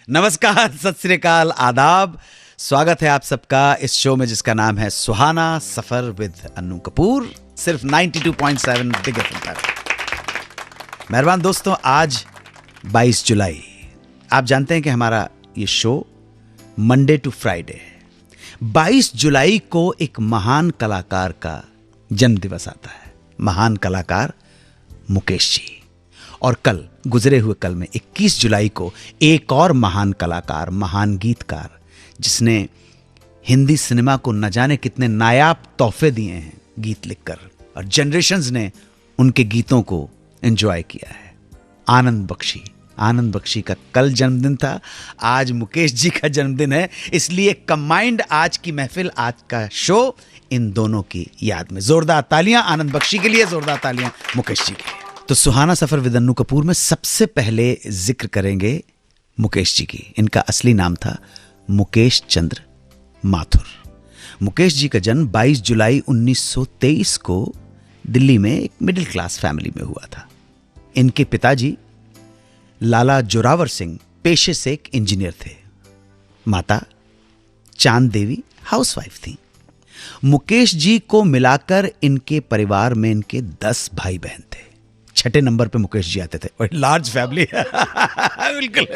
नमस्कार, सत श्री अकाल, आदाब। स्वागत है आप सबका इस शो में जिसका नाम है सुहाना सफर विद अन्नू कपूर, सिर्फ 92.7 बिग एफएम पर। मेहरबान दोस्तों, आज 22 जुलाई। आप जानते हैं कि हमारा ये शो मंडे टू फ्राइडे है। 22 जुलाई को एक महान कलाकार का जन्म दिवस आता है, महान कलाकार मुकेश जी। और कल, गुजरे हुए कल में 21 जुलाई को एक और महान कलाकार, महान गीतकार, जिसने हिंदी सिनेमा को न जाने कितने नायाब तोहफे दिए हैं गीत लिखकर, और जनरेशन्स ने उनके गीतों को एंजॉय किया है, आनंद बख्शी। आनंद बख्शी का कल जन्मदिन था, आज मुकेश जी का जन्मदिन है, इसलिए कंबाइंड आज की महफिल, आज का शो इन दोनों की याद में। जोरदार तालियां आनंद बख्शी के लिए, जोरदार तालियां मुकेश जी के लिए। तो सुहाना सफर विद अन्नू कपूर में सबसे पहले जिक्र करेंगे मुकेश जी की। इनका असली नाम था मुकेश चंद्र माथुर। मुकेश जी का जन्म 22 जुलाई 1923 को दिल्ली में एक मिडिल क्लास फैमिली में हुआ था। इनके पिताजी लाला जोरावर सिंह पेशे से एक इंजीनियर थे। माता चांद देवी हाउसवाइफ थी। मुकेश जी को मिलाकर इनके परिवार में इनके 10 भाई बहन थे। छठे नंबर पे मुकेश जी आते थे। और लार्ज फैमिली बिल्कुल,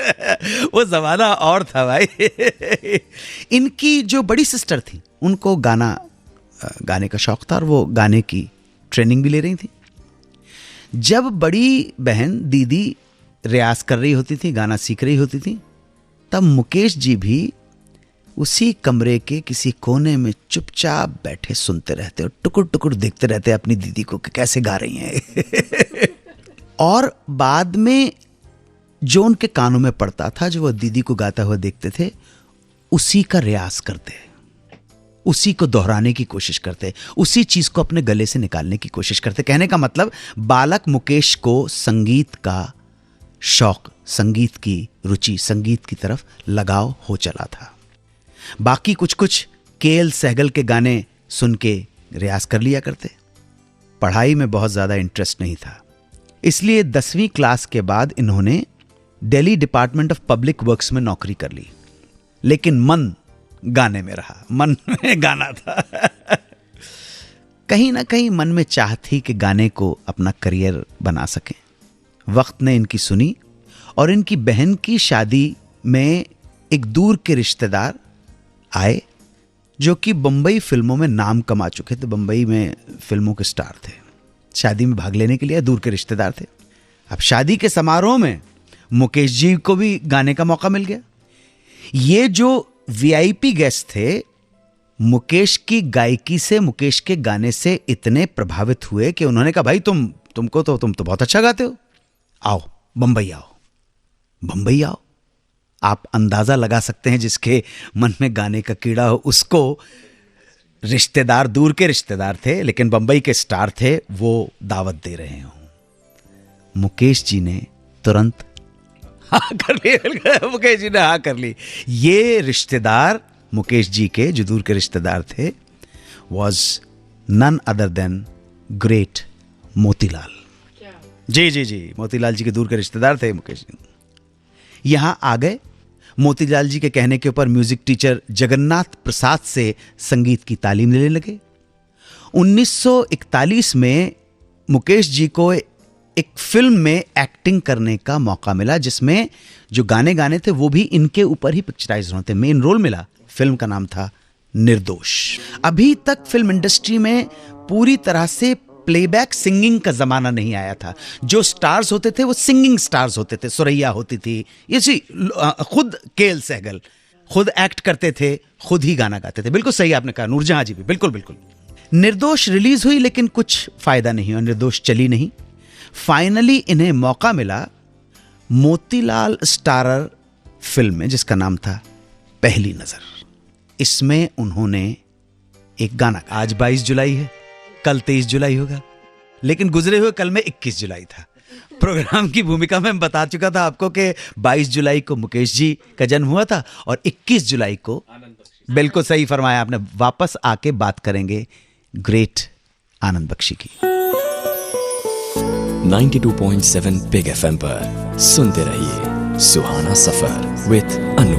वो जमाना और था भाई। इनकी जो बड़ी सिस्टर थी, उनको गाने का शौक था और वो गाने की ट्रेनिंग भी ले रही थी। जब बड़ी बहन दीदी रियाज कर रही होती थी, गाना सीख रही होती थी, तब मुकेश जी भी उसी कमरे के किसी कोने में चुपचाप बैठे सुनते रहते और टुकुर टुकुर देखते रहते अपनी दीदी को कि कैसे गा रही हैं। और बाद में जो उनके कानों में पड़ता था, जो वो दीदी को गाता हुआ देखते थे, उसी का रियाज करते, उसी को दोहराने की कोशिश करते, उसी चीज को अपने गले से निकालने की कोशिश करते। कहने का मतलब, बालक मुकेश को संगीत का शौक, संगीत की रुचि, संगीत की तरफ लगाव हो चला था। बाकी कुछ कुछ केएल सहगल के गाने सुन के रियाज कर लिया करते। पढ़ाई में बहुत ज्यादा इंटरेस्ट नहीं था, इसलिए 10वीं क्लास के बाद इन्होंने Delhi department of public works में नौकरी कर ली। लेकिन मन गाने में रहा, मन में गाना था। कहीं ना कहीं मन में चाह थी कि गाने को अपना करियर बना सकें। वक्त ने इनकी सुनी और इनकी बहन की शादी में एक दूर के रिश्तेदार आए, जो कि बंबई फिल्मों में नाम कमा चुके थे, बंबई में फिल्मों के स्टार थे। शादी में भाग लेने के लिए दूर के रिश्तेदार थे। अब शादी के समारोह में मुकेश जी को भी गाने का मौका मिल गया। ये जो वीआईपी गेस्ट थे, मुकेश की गायकी से, मुकेश के गाने से इतने प्रभावित हुए कि उन्होंने कहा, भाई तुम तो बहुत अच्छा गाते हो, आओ बंबई आओ, बंबई आओ। आप अंदाजा लगा सकते हैं, जिसके मन में गाने का कीड़ा हो, उसको रिश्तेदार, दूर के रिश्तेदार थे लेकिन बंबई के स्टार थे, वो दावत दे रहे हो। मुकेश जी ने तुरंत हाँ कर ली। मुकेश जी ने हाँ कर ली। ये रिश्तेदार मुकेश जी के, जो दूर के रिश्तेदार थे, was none other than great Motilal. Ji, Motilal ji के दूर के रिश्तेदार थे मुकेश जी। यहां आ गए। मोतीलाल जी के कहने के ऊपर म्यूजिक टीचर जगन्नाथ प्रसाद से संगीत की तालीम लेने लगे। 1941 में मुकेश जी को एक फिल्म में एक्टिंग करने का मौका मिला, जिसमें जो गाने थे वो भी इनके ऊपर ही पिक्चराइज होते। मेन रोल मिला। फिल्म का नाम था निर्दोष। अभी तक फिल्म इंडस्ट्री में पूरी तरह से प्लेबैक सिंगिंग का जमाना नहीं आया था। जो स्टार्स होते थे वो सिंगिंग स्टार्स होते थे। सुरैया होती थी, ये खुद केएल सहगल खुद एक्ट करते थे, खुद ही गाना गाते थे। बिल्कुल सही आपने कहा, नूरजहां जी भी, बिल्कुल। निर्दोष रिलीज हुई लेकिन कुछ फायदा नहीं हुआ, निर्दोष चली नहीं। फाइनली इन्हें मौका मिला मोतीलाल स्टारर फिल्म में, जिसका नाम था पहली नजर। इसमें उन्होंने एक गाना, आज 22 जुलाई है, कल 23 जुलाई होगा, लेकिन गुजरे हुए कल में 21 जुलाई था। प्रोग्राम की भूमिका में बता चुका था आपको कि 22 जुलाई को मुकेश जी का जन्म हुआ था और 21 जुलाई को, बिल्कुल सही फरमाया आपने, वापस आके बात करेंगे ग्रेट आनंद बख्शी की। 92.7 बिग एफएम पर सुनते रहिए सुहाना सफर विद अनु।